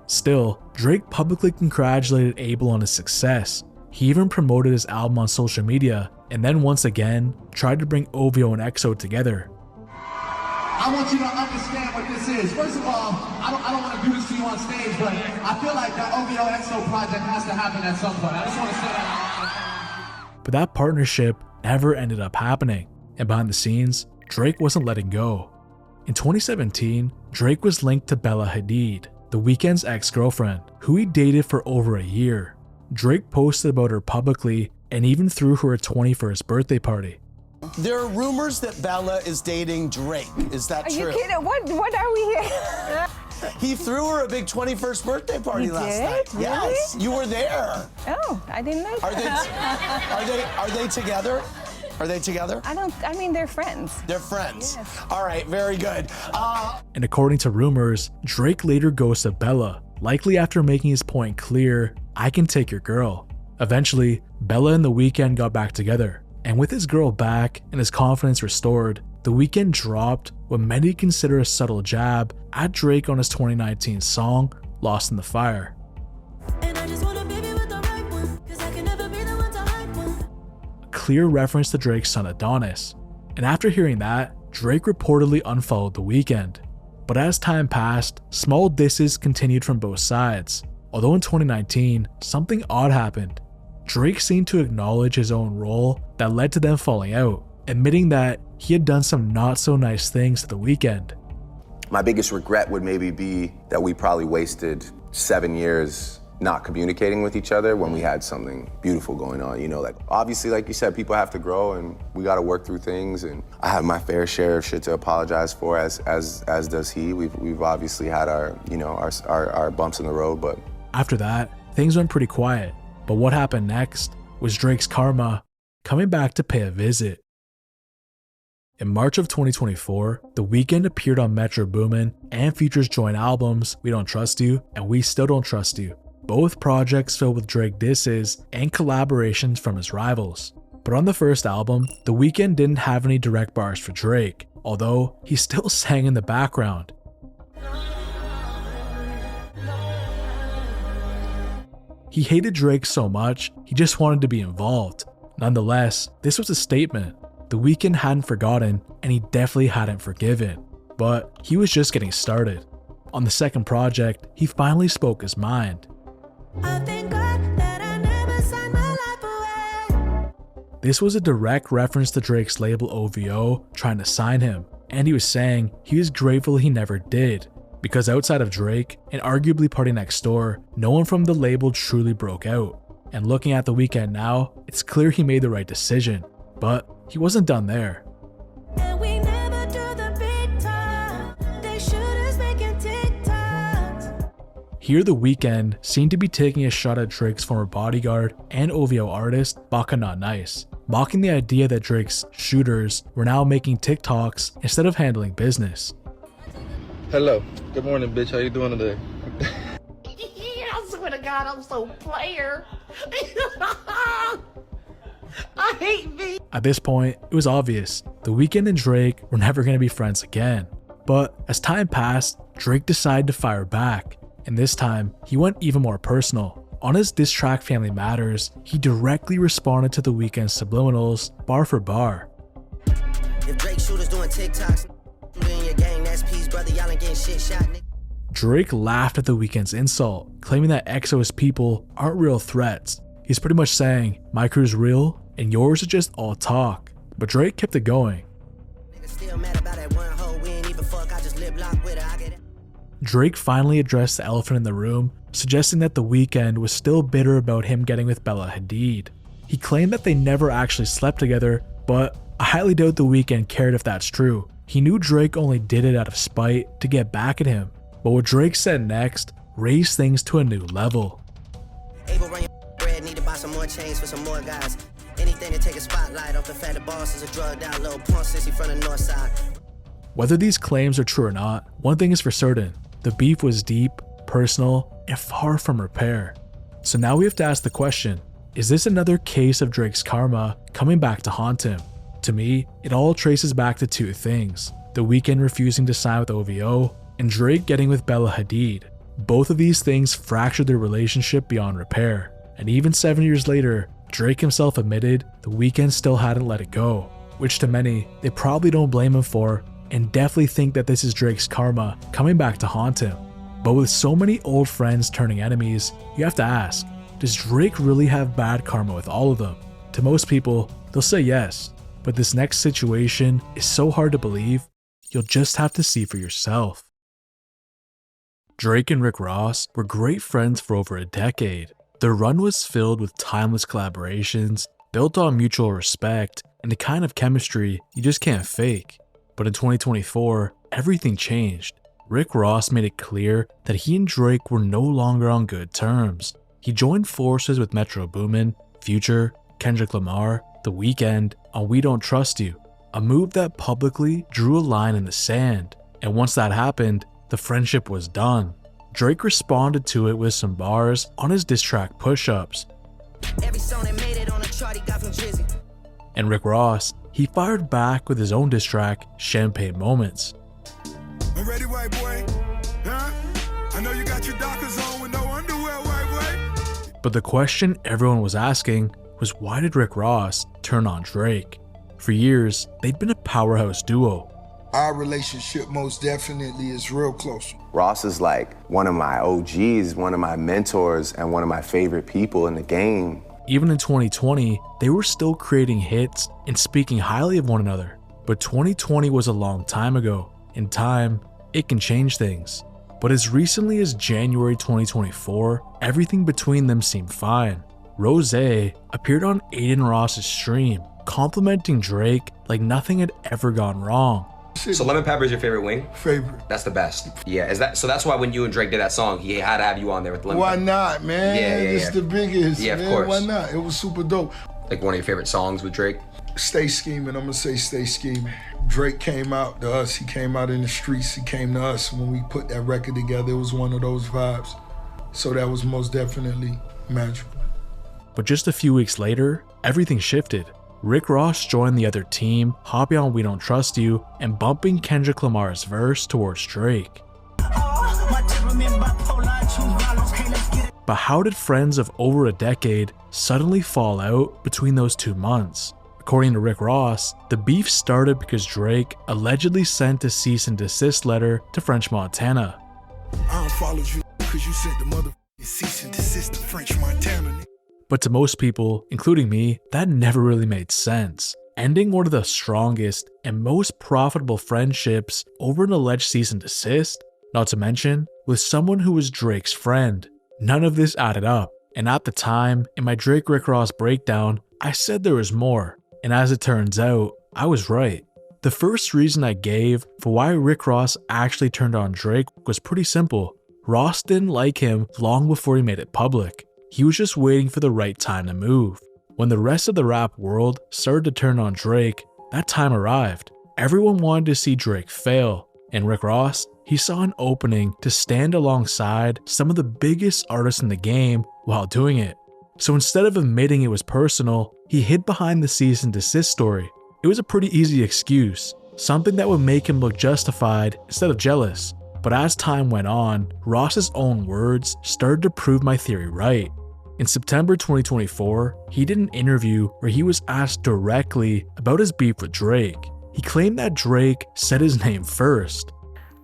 Still, Drake publicly congratulated Abel on his success. He even promoted his album on social media, and then once again, tried to bring OVO and EXO together. I want you to understand what this is. First of all, I don't want to do this to you on stage, but I feel like that OVO EXO project has to happen at some point. I just want to say that. But that partnership never ended up happening, and behind the scenes, Drake wasn't letting go. In 2017, Drake was linked to Bella Hadid, The Weeknd's ex-girlfriend, who he dated for over a year. Drake posted about her publicly and even threw her a 21st birthday party. There are rumors that Bella is dating Drake. Is that true? Are you kidding? What are we here? He threw her a big 21st birthday party He last did? night. Really? Yes, you were there. Oh, I didn't know. Are they together? Are they together? I mean, they're friends. They're friends. Yes. All right, very good. And according to rumors, Drake later ghosted Bella, likely after making his point clear, I can take your girl. Eventually, Bella and The Weeknd got back together. And with his girl back and his confidence restored, The Weeknd dropped what many consider a subtle jab at Drake on his 2019 song, Lost in the Fire. A clear reference to Drake's son Adonis. And after hearing that, Drake reportedly unfollowed The Weeknd. But as time passed, small disses continued from both sides. Although in 2019, something odd happened. Drake seemed to acknowledge his own role that led to them falling out, admitting that he had done some not so nice things to The Weeknd. My biggest regret would maybe be that we probably wasted 7 years not communicating with each other when we had something beautiful going on. You know, like obviously, like you said, people have to grow and we got to work through things. And I have my fair share of shit to apologize for, as does he. We've obviously had our bumps in the road, but after that, things went pretty quiet. But what happened next was Drake's karma coming back to pay a visit. In March of 2024, The Weeknd appeared on Metro Boomin and Future's joint albums We Don't Trust You and We Still Don't Trust You, both projects filled with Drake disses and collaborations from his rivals. But on the first album, The Weeknd didn't have any direct bars for Drake, although he still sang in the background. He hated Drake so much, he just wanted to be involved. Nonetheless, this was a statement. The Weeknd hadn't forgotten, and he definitely hadn't forgiven. But he was just getting started. On the second project, he finally spoke his mind. This was a direct reference to Drake's label OVO trying to sign him, and he was saying he was grateful he never did. Because outside of Drake, and arguably Party Next Door, no one from the label truly broke out. And looking at The Weeknd now, it's clear he made the right decision. But he wasn't done there. Here The Weeknd seemed to be taking a shot at Drake's former bodyguard and OVO artist, Baka Not Nice, mocking the idea that Drake's shooters were now making TikToks instead of handling business. Hello. Good morning, bitch. How you doing today? I swear to God, I'm so player. I hate me. At this point, it was obvious. The Weeknd and Drake were never going to be friends again. But as time passed, Drake decided to fire back. And this time, he went even more personal. On his diss track Family Matters, he directly responded to The Weeknd's subliminals bar for bar. If Drake shooters doing TikToks, in your gang, that's peace, brother. Y'all ain't getting shit shot, nigga. Drake laughed at The Weeknd's insult, claiming that EXO's people aren't real threats. He's pretty much saying, my crew's real, and yours is just all talk. But Drake kept it going. Drake finally addressed the elephant in the room, suggesting that The Weeknd was still bitter about him getting with Bella Hadid. He claimed that they never actually slept together, but I highly doubt The Weeknd cared if that's true. He knew Drake only did it out of spite to get back at him. But what Drake said next raised things to a new level. Need to buy some more chains for some more guys. Anything to take a spotlight off the fact the boss is a drugged out little punk sissy from the north side. Whether these claims are true or not, one thing is for certain. The beef was deep, personal, and far from repair. So now we have to ask the question, is this another case of Drake's karma coming back to haunt him? To me, it all traces back to two things. The Weeknd refusing to sign with OVO, and Drake getting with Bella Hadid. Both of these things fractured their relationship beyond repair. And even 7 years later, Drake himself admitted The Weeknd still hadn't let it go, which to many, they probably don't blame him for, and definitely think that this is Drake's karma coming back to haunt him. But with so many old friends turning enemies, you have to ask, does Drake really have bad karma with all of them? To most people, they'll say yes, but this next situation is so hard to believe, you'll just have to see for yourself. Drake and Rick Ross were great friends for over a decade. Their run was filled with timeless collaborations, built on mutual respect, and the kind of chemistry you just can't fake. But in 2024, everything changed. Rick Ross made it clear that he and Drake were no longer on good terms. He joined forces with Metro Boomin, Future, Kendrick Lamar, The Weeknd on We Don't Trust You, a move that publicly drew a line in the sand. And once that happened, the friendship was done. Drake responded to it with some bars on his diss track Push-Ups. And Rick Ross, he fired back with his own diss track Champagne Moments. I'm ready, white boy. Huh? I know you got your Dockers on with no underwear, white boy. But the question everyone was asking was, why did Rick Ross turn on Drake? For years, they'd been a powerhouse duo. Our relationship most definitely is real close. Ross is like one of my OGs, one of my mentors, and one of my favorite people in the game. Even in 2020, they were still creating hits and speaking highly of one another. But 2020 was a long time ago. In time, it can change things. But as recently as January 2024, everything between them seemed fine. Rose appeared on Aiden Ross's stream, complimenting Drake like nothing had ever gone wrong. So lemon pepper is your favorite wing? Favorite. That's the best. Yeah, so that's why when you and Drake did that song, he had to have you on there with lemon Why pepper. not, man? It's the biggest. Yeah, of man. course. Why not? It was super dope. Like one of your favorite songs with Drake? Stay Scheming. I'm gonna say Stay Scheming. Drake came out to us. He came out in the streets. He came to us when we put that record together. It was one of those vibes. So that was most definitely magical. But just a few weeks later, everything shifted. Rick Ross joined the other team, hopping on We Don't Trust You, and bumping Kendrick Lamar's verse towards Drake. But how did friends of over a decade suddenly fall out between those 2 months? According to Rick Ross, the beef started because Drake allegedly sent a cease and desist letter to French Montana. I unfollowed you because you sent the motherfucking cease and desist to French Montana. But to most people, including me, that never really made sense. Ending one of the strongest and most profitable friendships over an alleged cease and desist, not to mention with someone who was Drake's friend. None of this added up, and at the time, in my Drake Rick Ross breakdown, I said there was more, and as it turns out, I was right. The first reason I gave for why Rick Ross actually turned on Drake was pretty simple. Ross didn't like him long before he made it public. He was just waiting for the right time to move. When the rest of the rap world started to turn on Drake, that time arrived. Everyone wanted to see Drake fail, and Rick Ross, he saw an opening to stand alongside some of the biggest artists in the game while doing it. So instead of admitting it was personal, he hid behind the cease and desist story. It was a pretty easy excuse, something that would make him look justified instead of jealous. But as time went on, Ross's own words started to prove my theory right. In September 2024, he did an interview where he was asked directly about his beef with Drake. He claimed that Drake said his name first.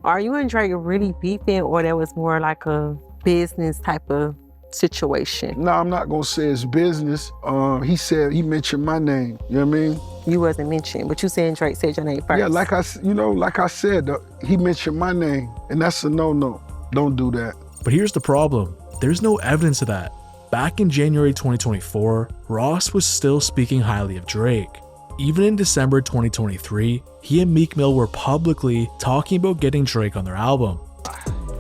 Are you and Drake really beefing, or that was more like a business type of situation? No, I'm not gonna say it's business. He mentioned my name, you know what I mean? You wasn't mentioned, but you saying Drake said your name first. Yeah, like I said, he mentioned my name, and that's a no-no. Don't do that. But here's the problem. There's no evidence of that. Back in January 2024, Ross was still speaking highly of Drake. Even in December 2023, he and Meek Mill were publicly talking about getting Drake on their album.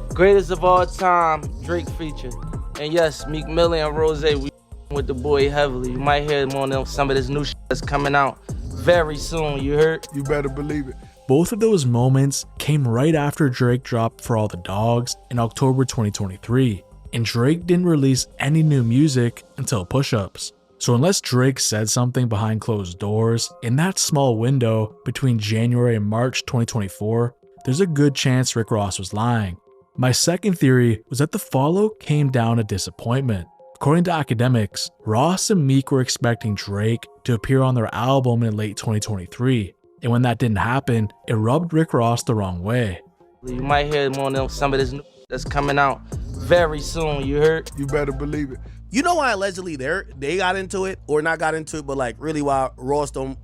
Greatest of all time, Drake feature. And yes, Meek Mill and Rose, we with the boy heavily. You might hear him on some of this new shit that's coming out very soon, you heard? You better believe it. Both of those moments came right after Drake dropped For All the Dogs in October 2023, and Drake didn't release any new music until Push Ups. So unless Drake said something behind closed doors in that small window between January and March 2024, there's a good chance Rick Ross was lying. My second theory was that the follow came down to disappointment. According to academics, Ross and Meek were expecting Drake to appear on their album in late 2023, and when that didn't happen, it rubbed Rick Ross the wrong way. You might hear him on some of this new that's coming out very soon, you heard? You better believe it. You know why allegedly they got into it, or not got into it, but like really why Ross don't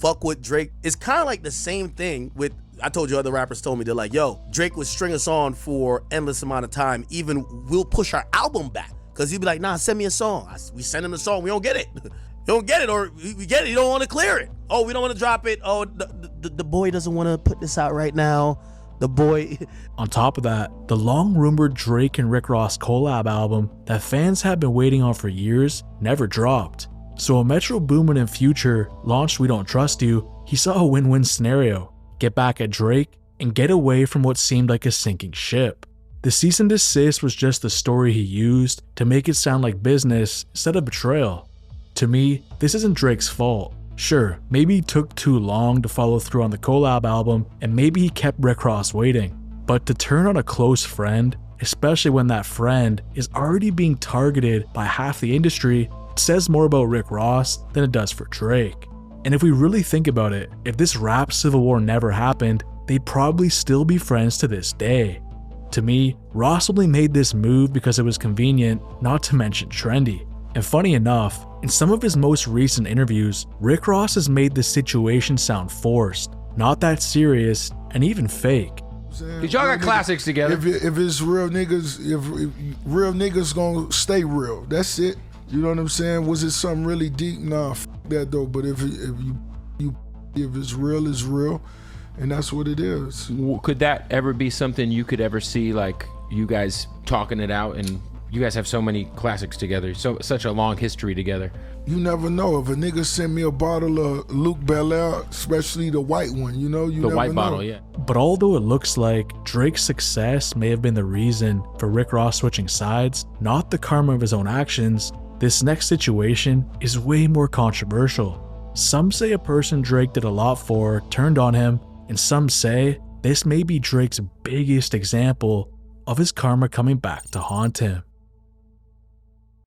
fuck with Drake? It's kind of like the same thing with, I told you other rappers told me, they're like, yo, Drake would string us on for endless amount of time, even we'll push our album back. Cause he'd be like, nah, send me a song. We send him the song, we don't get it. You don't get it, or we get it, you don't want to clear it. Oh, we don't want to drop it. Oh, the boy doesn't want to put this out right now. The boy. On top of that, the long-rumored Drake and Rick Ross collab album that fans had been waiting on for years never dropped. So when Metro Boomin and Future launched We Don't Trust You, he saw a win-win scenario: get back at Drake and get away from what seemed like a sinking ship. The cease and desist was just the story he used to make it sound like business instead of betrayal. To me, this isn't Drake's fault. Sure, maybe he took too long to follow through on the collab album, and maybe he kept Rick Ross waiting. But to turn on a close friend, especially when that friend is already being targeted by half the industry, says more about Rick Ross than it does for Drake. And if we really think about it, if this rap civil war never happened, they'd probably still be friends to this day. To me, Ross only made this move because it was convenient, not to mention trendy. And funny enough, in some of his most recent interviews, Rick Ross has made the situation sound forced, not that serious, and even fake. Cause y'all got classics together. If it's real niggas, if real niggas gonna stay real, that's it. You know what I'm saying? Was it something really deep? Nah, f that though. But if it's real, it's real, and that's what it is. Could that ever be something you could ever see, like you guys talking it out? And you guys have so many classics together, such a long history together. You never know. If a nigga send me a bottle of Luke Belaire, especially the white one, you know, you the never white know. bottle, yeah. But although it looks like Drake's success may have been the reason for Rick Ross switching sides, not the karma of his own actions, this next situation is way more controversial. Some say a person Drake did a lot for turned on him, and some say this may be Drake's biggest example of his karma coming back to haunt him.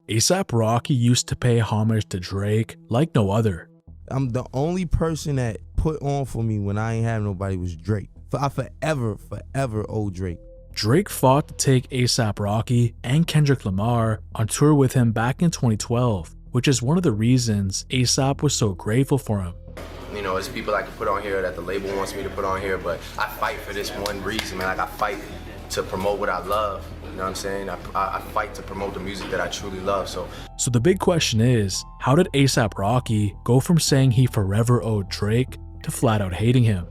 A$AP Rocky used to pay homage to Drake like no other. I'm the only person that put on for me when I ain't have nobody was Drake. I forever owe Drake. Drake fought to take A$AP Rocky and Kendrick Lamar on tour with him back in 2012, which is one of the reasons A$AP was so grateful for him. You know, it's people I can put on here that the label wants me to put on here, but I fight for this one reason, man. Like, I fight to promote what I love. You know what I'm saying? I fight to promote the music that I truly love. So the big question is, how did A$AP Rocky go from saying he forever owed Drake to flat out hating him?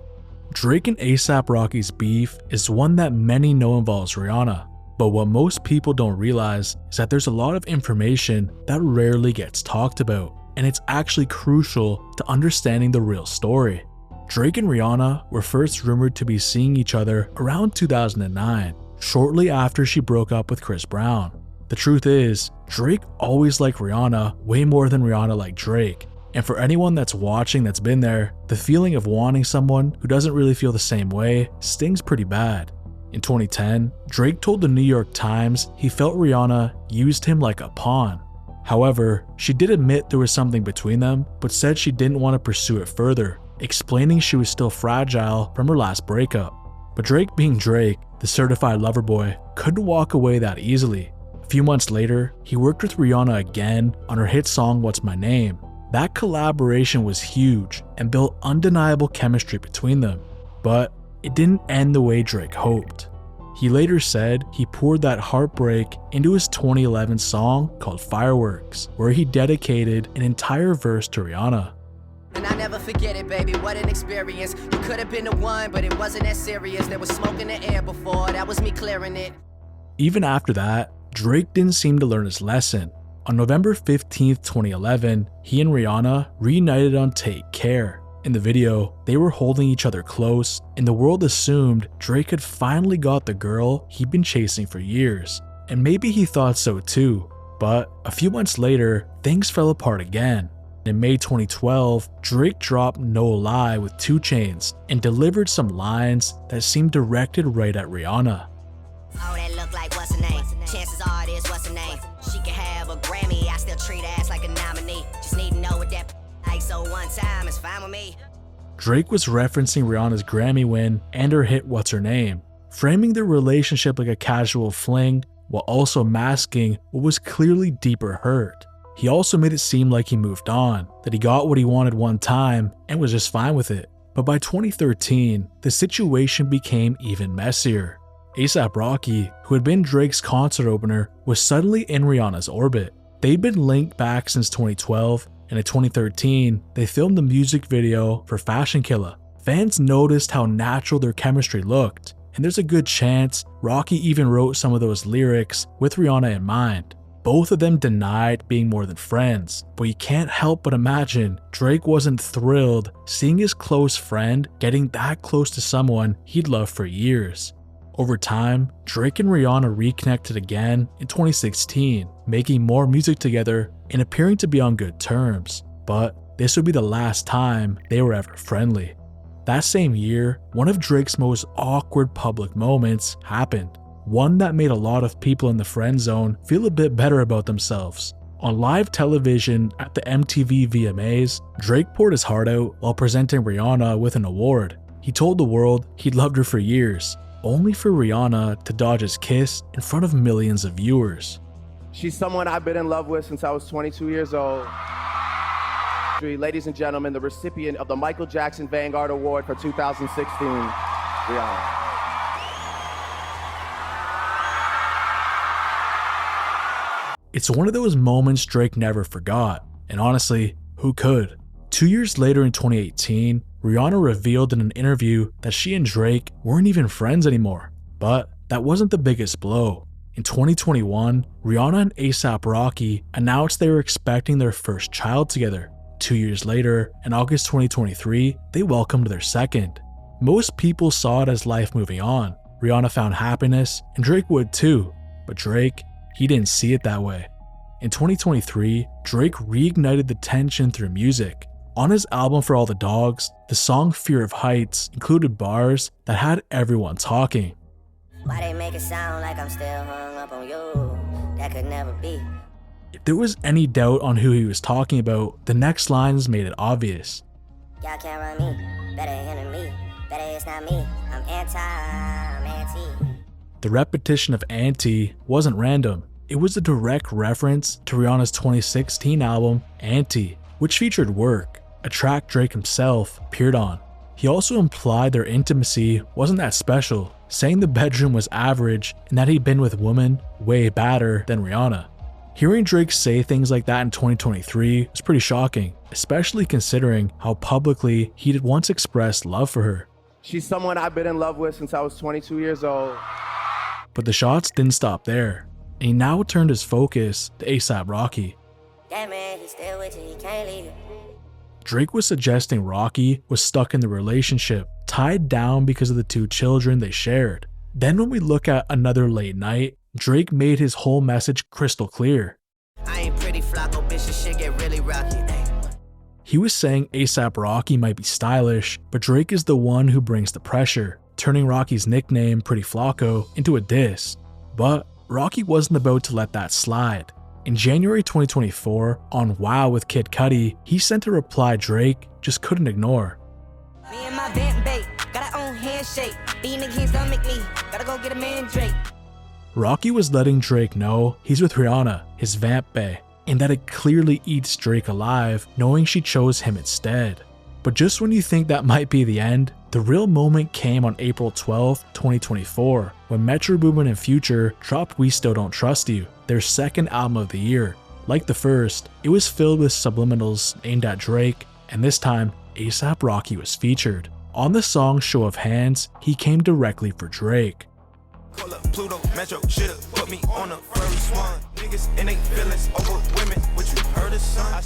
Drake and A$AP Rocky's beef is one that many know involves Rihanna, but what most people don't realize is that there's a lot of information that rarely gets talked about, and it's actually crucial to understanding the real story. Drake and Rihanna were first rumored to be seeing each other around 2009, shortly after she broke up with Chris Brown. The truth is, Drake always liked Rihanna way more than Rihanna liked Drake. And for anyone that's watching that's been there, the feeling of wanting someone who doesn't really feel the same way stings pretty bad. In 2010, Drake told the New York Times he felt Rihanna used him like a pawn. However, she did admit there was something between them, but said she didn't want to pursue it further, explaining she was still fragile from her last breakup. But Drake, being Drake, the certified lover boy, couldn't walk away that easily. A few months later, he worked with Rihanna again on her hit song What's My Name. That collaboration was huge and built undeniable chemistry between them, but it didn't end the way Drake hoped. He later said he poured that heartbreak into his 2011 song called Fireworks, where he dedicated an entire verse to Rihanna. And I never forget it, baby, what an experience. You could have been the one, but it wasn't that serious. There was smoke in the air before, that was me clearing it. Even after that, Drake didn't seem to learn his lesson. On November 15th, 2011, he and Rihanna reunited on Take Care. In the video, they were holding each other close, and the world assumed Drake had finally got the girl he'd been chasing for years. And maybe he thought so too, but a few months later, things fell apart again. In May 2012, Drake dropped No Lie with 2 Chainz and delivered some lines that seemed directed right at Rihanna. Oh, that look like what's her name? Chances are it is what's her name? She can have a Grammy, I still treat her ass like a nominee. Just need to know what that like, so one time is fine with me. Drake was referencing Rihanna's Grammy win and her hit What's Her Name, framing their relationship like a casual fling while also masking what was clearly deeper hurt. He also made it seem like he moved on, that he got what he wanted one time and was just fine with it. But by 2013, the situation became even messier. A$AP Rocky, who had been Drake's concert opener, was suddenly in Rihanna's orbit. They'd been linked back since 2012, and in 2013, they filmed the music video for Fashion Killa. Fans noticed how natural their chemistry looked, and there's a good chance Rocky even wrote some of those lyrics with Rihanna in mind. Both of them denied being more than friends, but you can't help but imagine Drake wasn't thrilled seeing his close friend getting that close to someone he'd loved for years. Over time, Drake and Rihanna reconnected again in 2016, making more music together and appearing to be on good terms, but this would be the last time they were ever friendly. That same year, one of Drake's most awkward public moments happened. One that made a lot of people in the friend zone feel a bit better about themselves. On live television at the MTV VMAs, Drake poured his heart out while presenting Rihanna with an award. He told the world he'd loved her for years, only for Rihanna to dodge his kiss in front of millions of viewers. She's someone I've been in love with since I was 22 years old. Ladies and gentlemen, the recipient of the Michael Jackson Vanguard Award for 2016, Rihanna. It's one of those moments Drake never forgot, and honestly, who could? 2 years later in 2018, Rihanna revealed in an interview that she and Drake weren't even friends anymore. But that wasn't the biggest blow. In 2021, Rihanna and A$AP Rocky announced they were expecting their first child together. 2 years later, in August 2023, they welcomed their second. Most people saw it as life moving on. Rihanna found happiness, and Drake would too. But Drake, he didn't see it that way. In 2023, Drake reignited the tension through music. On his album For All the Dogs, the song Fear of Heights included bars that had everyone talking. Why they make it sound like I'm still hung up on you? That could never be. If there was any doubt on who he was talking about, the next lines made it obvious. Y'all can't run me, better hinder me, better it's not me, I'm anti. The repetition of anti wasn't random. It was a direct reference to Rihanna's 2016 album, Anti, which featured Work, a track Drake himself appeared on. He also implied their intimacy wasn't that special, saying the bedroom was average and that he'd been with women way badder than Rihanna. Hearing Drake say things like that in 2023 was pretty shocking, especially considering how publicly he'd once expressed love for her. She's someone I've been in love with since I was 22 years old. But the shots didn't stop there, and he now turned his focus to A$AP Rocky. That man, he's still with you, he can't leave you. Drake was suggesting Rocky was stuck in the relationship, tied down because of the 2 children they shared. Then when we look at Another Late Night, Drake made his whole message crystal clear. I ain't pretty flocko, bitch, this shit get really rocky. He was saying A$AP Rocky might be stylish, but Drake is the one who brings the pressure, turning Rocky's nickname, Pretty Flocko, into a diss. But Rocky wasn't about to let that slide. In January 2024, on Wow with Kid Cudi, he sent a reply Drake just couldn't ignore. Me and my vent bait, got our own handshake. These niggas stomach me, gotta go get a man Drake. Rocky was letting Drake know he's with Rihanna, his vamp bae, and that it clearly eats Drake alive knowing she chose him instead. But just when you think that might be the end, the real moment came on April 12, 2024, when Metro Boomin and Future dropped We Still Don't Trust You, their second album of the year. Like the first, it was filled with subliminals aimed at Drake, and this time, A$AP Rocky was featured. On the song Show of Hands, he came directly for Drake. Pluto, Metro, should've put me on a furry swan. Niggas and they feelings over women, what you heard of, son?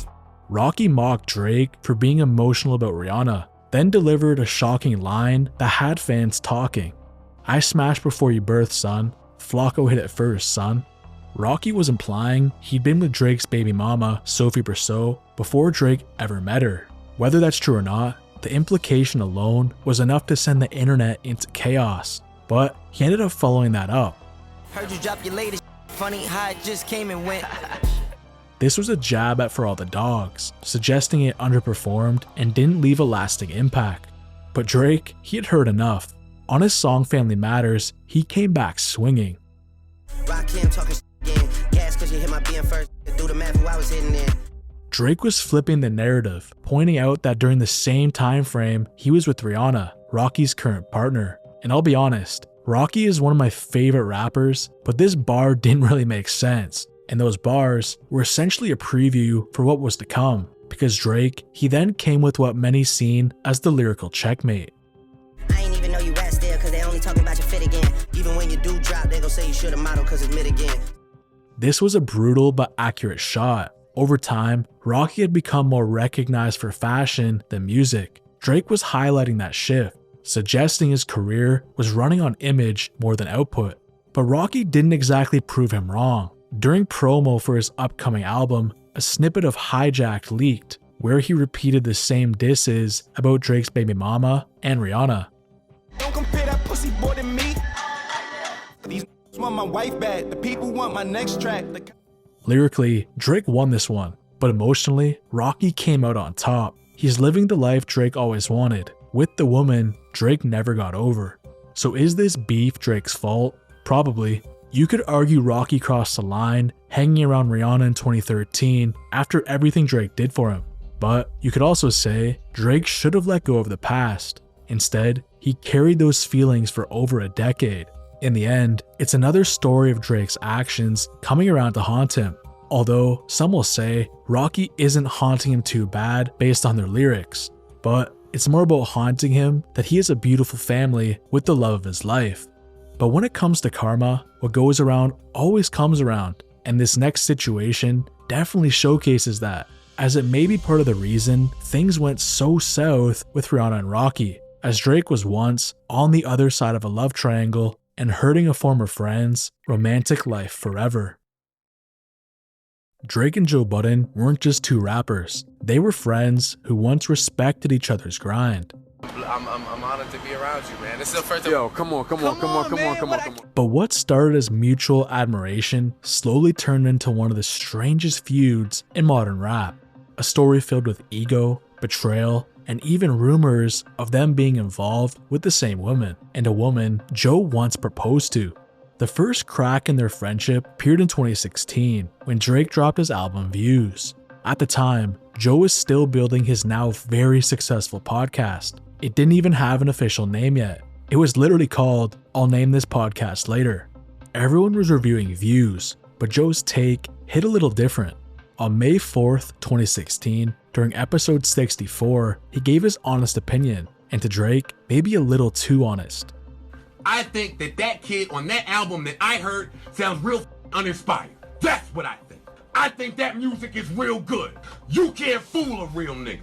Rocky mocked Drake for being emotional about Rihanna, then delivered a shocking line that had fans talking. I smashed before you birthed, son. Flocko hit it first, son. Rocky was implying he'd been with Drake's baby mama, Sophie Brousseau, before Drake ever met her. Whether that's true or not, the implication alone was enough to send the internet into chaos, but he ended up following that up. Heard you drop your latest funny how it just came and went. This was a jab at For All the Dogs, suggesting it underperformed and didn't leave a lasting impact. But Drake, he had heard enough. On his song Family Matters, he came back swinging. Drake was flipping the narrative, pointing out that during the same time frame, he was with Rihanna, Rocky's current partner. And I'll be honest, Rocky is one of my favorite rappers, but this bar didn't really make sense. And those bars were essentially a preview for what was to come, because Drake, he then came with what many seen as the lyrical checkmate. I ain't even know you asked there, cause they only talking about your fit again. Even when you do drop, they gon' say you should've modeled cause it's mid again. This was a brutal but accurate shot. Over time, Rocky had become more recognized for fashion than music. Drake was highlighting that shift, suggesting his career was running on image more than output. But Rocky didn't exactly prove him wrong. During promo for his upcoming album, a snippet of Hijacked leaked, where he repeated the same disses about Drake's baby mama and Rihanna. Don't compare that pussy boy to me. These want my wife back. The people want my next track. Lyrically, Drake won this one, but emotionally, Rocky came out on top. He's living the life Drake always wanted, with the woman Drake never got over. So is this beef Drake's fault? Probably. You could argue Rocky crossed the line, hanging around Rihanna in 2013 after everything Drake did for him. But you could also say Drake should have let go of the past. Instead, he carried those feelings for over a decade. In the end, it's another story of Drake's actions coming around to haunt him. Although some will say Rocky isn't haunting him too bad based on their lyrics, but it's more about haunting him that he has a beautiful family with the love of his life. But when it comes to karma, what goes around always comes around, and this next situation definitely showcases that, as it may be part of the reason things went so south with Rihanna and Rocky, as Drake was once on the other side of a love triangle and hurting a former friend's romantic life forever. Drake and Joe Budden weren't just two rappers, they were friends who once respected each other's grind. I'm honored to be around you, man. This is the first time. Yo, come on. But what started as mutual admiration slowly turned into one of the strangest feuds in modern rap. A story filled with ego, betrayal, and even rumors of them being involved with the same woman, and a woman Joe once proposed to. The first crack in their friendship appeared in 2016 when Drake dropped his album Views. At the time, Joe was still building his now very successful podcast. It didn't even have an official name yet. It was literally called I'll Name This Podcast Later. Everyone was reviewing Views, but Joe's take hit a little different. On May 4th, 2016, during episode 64, he gave his honest opinion, and to Drake, maybe a little too honest. I think that kid on that album that I heard sounds real uninspired. That's what I think. I think that music is real good. You can't fool a real nigga.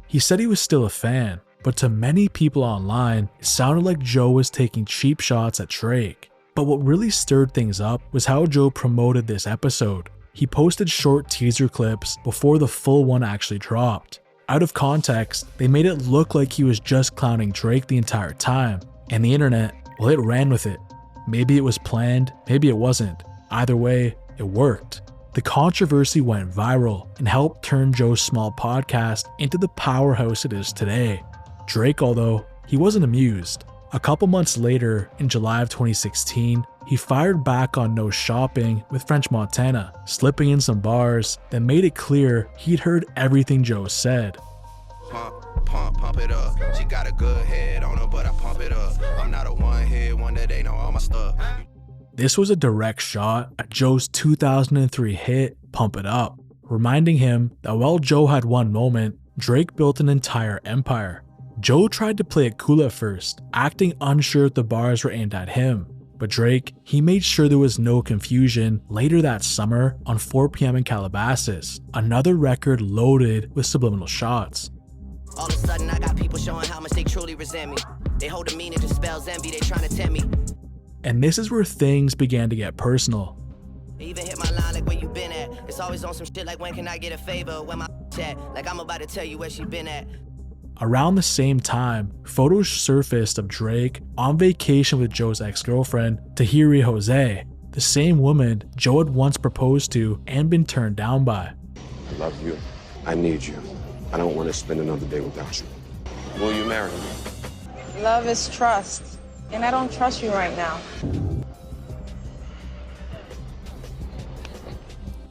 He said he was still a fan, but to many people online, it sounded like Joe was taking cheap shots at Drake. But what really stirred things up was how Joe promoted this episode. He posted short teaser clips before the full one actually dropped. Out of context, they made it look like he was just clowning Drake the entire time. And the internet, well, it ran with it. Maybe it was planned, maybe it wasn't. Either way, it worked. The controversy went viral and helped turn Joe's small podcast into the powerhouse it is today. Drake, although, he wasn't amused. A couple months later, in July of 2016, he fired back on No Shopping with French Montana, slipping in some bars that made it clear he'd heard everything Joe said. Pump it up. She got a good head on her, but I pump it up. I'm not a one-hit wonder, they know all my stuff. This was a direct shot at Joe's 2003 hit, Pump It Up, reminding him that while Joe had one moment, Drake built an entire empire. Joe tried to play it cool at first, acting unsure if the bars were aimed at him. But Drake, he made sure there was no confusion later that summer on 4 p.m. in Calabasas, another record loaded with subliminal shots. All of a sudden I got people showing how much they truly resent me. They hold a meaning to spells envy, they trying to tempt me. And this is where things began to get personal. They even hit my line like where you been at. It's always on some shit like when can I get a favor, when my chat, like I'm about to tell you where she been at. Around the same time, photos surfaced of Drake on vacation with Joe's ex-girlfriend, Tahiri Jose, the same woman Joe had once proposed to and been turned down by. I love you. I need you. I don't want to spend another day without you. Will you marry me? Love is trust, and I don't trust you right now.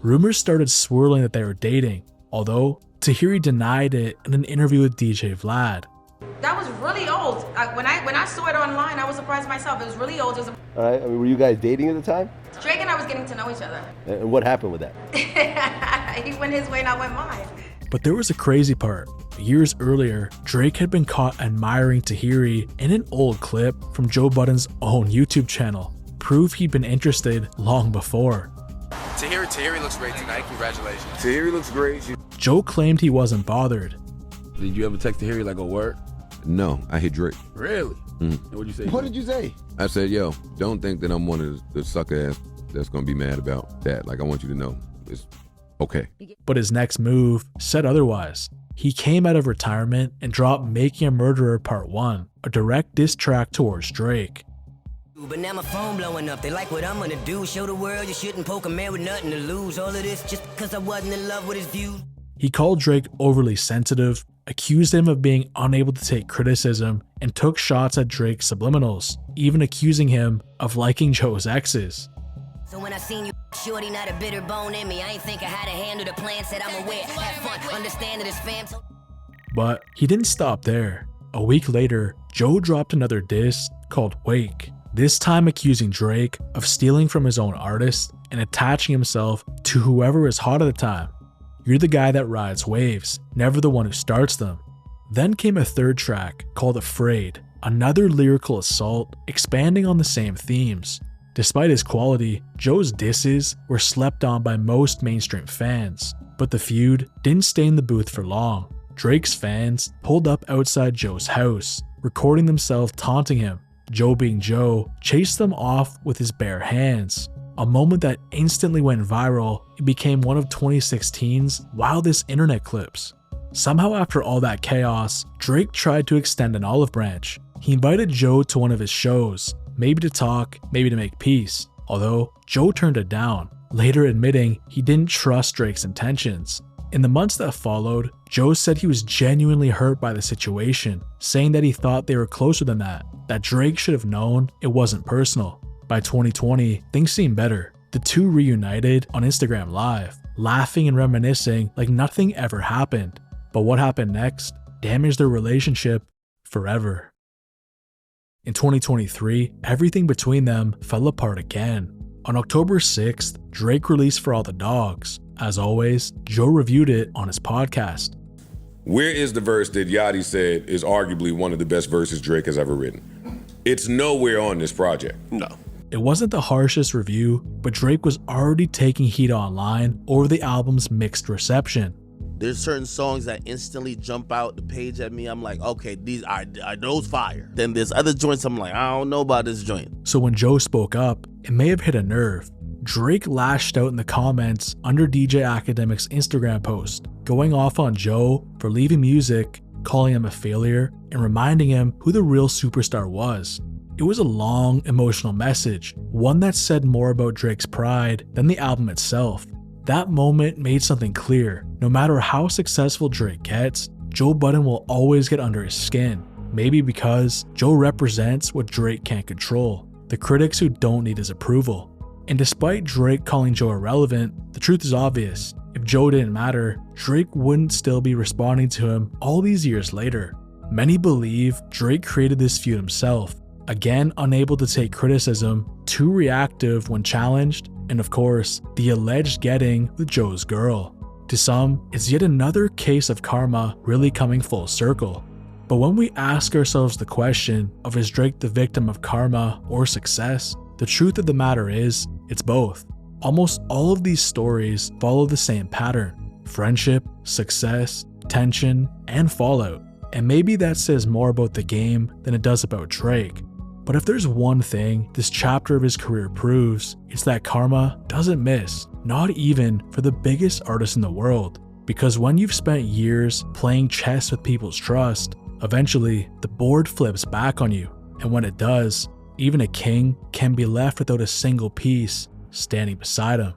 Rumors started swirling that they were dating, although Tahiri denied it in an interview with DJ Vlad. That was really old. When I saw it online, I was surprised myself. It was really old. It was All right, I mean, were you guys dating at the time? Drake and I was getting to know each other. And what happened with that? He went his way and I went mine. But there was a crazy part. Years earlier, Drake had been caught admiring Tahiri in an old clip from Joe Budden's own YouTube channel, proof he'd been interested long before. Tahiri looks great tonight. Congratulations. Tahiri looks great. Joe claimed he wasn't bothered. Did you ever text Tahiri like a word? No, I hit Drake. Really? And what'd you say? What did you say? I said, yo, don't think that I'm one of the sucker ass that's gonna be mad about that. Like, I want you to know it's okay. But his next move said otherwise. He came out of retirement and dropped Making a Murderer Part 1, a direct diss track towards Drake. But now my phone blowing up, they like what I'm gonna do. Show the world you shouldn't poke a man with nothing to lose. All of this just because I wasn't in love with his views. He called Drake overly sensitive, accused him of being unable to take criticism, and took shots at Drake's subliminals, even accusing him of liking Joe's exes. So when I seen you, shorty, not a bitter bone in me. I ain't think I had to handle the plan, said I'm aware, have fun, understand that it's fam. But he didn't stop there. A week later, Joe dropped another diss called Wake, this time accusing Drake of stealing from his own artist and attaching himself to whoever is hot at the time. You're the guy that rides waves, never the one who starts them. Then came a third track called Afraid, another lyrical assault expanding on the same themes. Despite his quality, Joe's disses were slept on by most mainstream fans, but the feud didn't stay in the booth for long. Drake's fans pulled up outside Joe's house, recording themselves taunting him. Joe, being Joe, chased them off with his bare hands, a moment that instantly went viral and became one of 2016's wildest internet clips. Somehow after all that chaos, Drake tried to extend an olive branch. He invited Joe to one of his shows, maybe to talk, maybe to make peace, although Joe turned it down, later admitting he didn't trust Drake's intentions. In the months that followed, Joe said he was genuinely hurt by the situation, saying that he thought they were closer than that Drake should have known it wasn't personal. By 2020, things seemed better. The two reunited on Instagram Live, laughing and reminiscing like nothing ever happened. But what happened next damaged their relationship forever. In 2023, everything between them fell apart again. On October 6th, Drake released For All the Dogs. As always, Joe reviewed it on his podcast. Where is the verse that Yachty said is arguably one of the best verses Drake has ever written? It's nowhere on this project. No. It wasn't the harshest review, but Drake was already taking heat online over the album's mixed reception. There's certain songs that instantly jump out the page at me. I'm like, okay, these are those fire. Then there's other joints I'm like, I don't know about this joint. So when Joe spoke up, it may have hit a nerve. Drake lashed out in the comments under DJ Academic's Instagram post, going off on Joe for leaving music, calling him a failure, and reminding him who the real superstar was. It was a long, emotional message, one that said more about Drake's pride than the album itself. That moment made something clear. No matter how successful Drake gets, Joe Budden will always get under his skin. Maybe because Joe represents what Drake can't control, the critics who don't need his approval. And despite Drake calling Joe irrelevant, the truth is obvious. if Joe didn't matter, Drake wouldn't still be responding to him all these years later. Many believe Drake created this feud himself, again unable to take criticism, too reactive when challenged, and of course, the alleged getting with Joe's girl. To some, it's yet another case of karma really coming full circle. But when we ask ourselves the question of is Drake the victim of karma or success, the truth of the matter is, it's both. Almost all of these stories follow the same pattern: friendship, success, tension, and fallout. And maybe that says more about the game than it does about Drake. But if there's one thing this chapter of his career proves, it's that karma doesn't miss, not even for the biggest artist in the world. Because when you've spent years playing chess with people's trust, eventually the board flips back on you. And when it does, even a king can be left without a single piece standing beside him.